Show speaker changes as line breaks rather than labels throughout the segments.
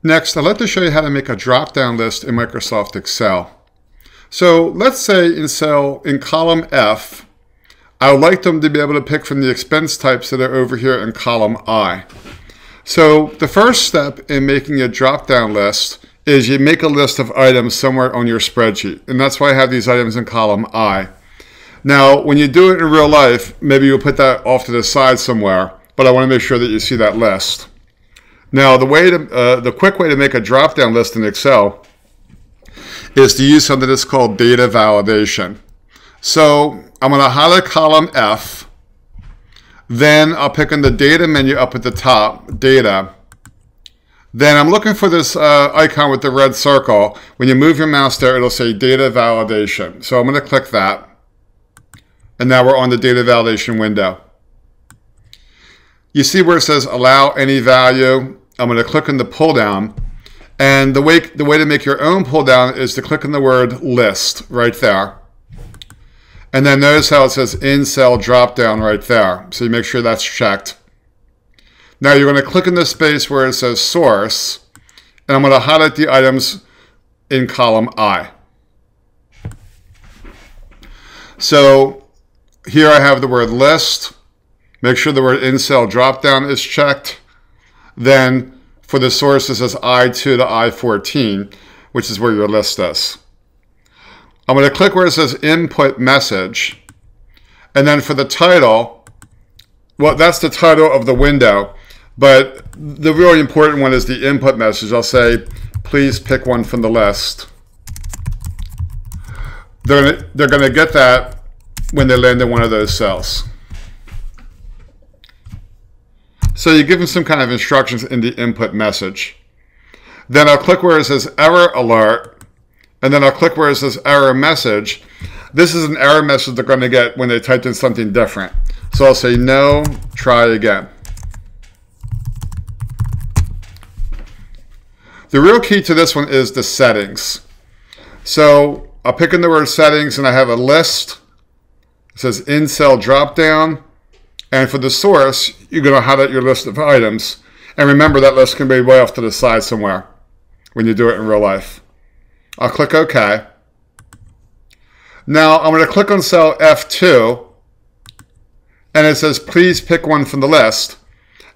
Next, I'd like to show you how to make a drop-down list in Microsoft Excel. So let's say in column F, I would like them to be able to pick from the expense types that are over here in column I. So the first step in making a drop-down list is you make a list of items somewhere on your spreadsheet. And that's why I have these items in column I. Now, when you do it in real life, maybe you'll put that off to the side somewhere, but I want to make sure that you see that list. Now, the quick way to make a drop-down list in Excel is to use something that's called data validation. So I'm going to highlight column F. Then I'll pick on the data menu up at the top, data. Then I'm looking for this icon with the red circle. When you move your mouse there, it'll say data validation. So I'm going to click that. And now we're on the data validation window. You see where it says allow any value. I'm going to click on the pull down. And the way to make your own pull down is to click on the word list right there. And then notice how it says in cell drop down right there. So you make sure that's checked. Now you're going to click in the space where it says source. And I'm going to highlight the items in column I. So here I have the word list. Make sure the word in cell drop down is checked. Then for the source, it says I2 to I14, which is where your list is. I'm going to click where it says input message. And then for the title, well, that's the title of the window. But the really important one is the input message. I'll say, please pick one from the list. They're going to get that when they land in one of those cells. So you give them some kind of instructions in the input message. Then I'll click where it says error alert, and then I'll click where it says error message. This is an error message they're going to get when they typed in something different. So I'll say no, try again. The real key to this one is the settings. So I'll pick in the word settings and I have a list. It says in cell drop down. And for the source, you're going to highlight your list of items. And remember, that list can be way off to the side somewhere when you do it in real life. I'll click OK. Now, I'm going to click on cell F2. And it says, please pick one from the list.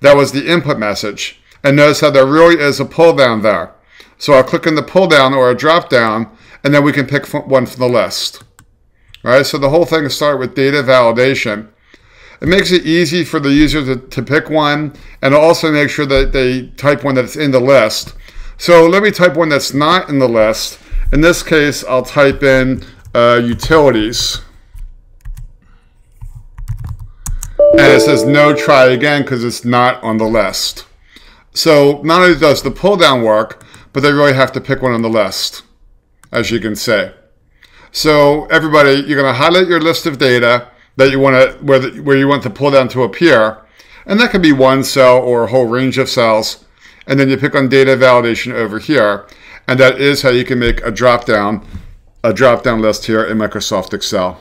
That was the input message. And notice how there really is a pull down there. So I'll click on the pull down or a drop down, and then we can pick one from the list. All right, so the whole thing is start with data validation. It makes it easy for the user to pick one, and also make sure that they type one that's in the list. So let me type one that's not in the list. In this case, I'll type in utilities. And it says no, try again, because it's not on the list. So not only does the pull down work, but they really have to pick one on the list, as you can see. So everybody, you're going to highlight your list of data that you want to, where you want the pull down to appear, and that can be one cell or a whole range of cells. And then you pick on data validation over here, and that is how you can make a drop down list here in Microsoft Excel.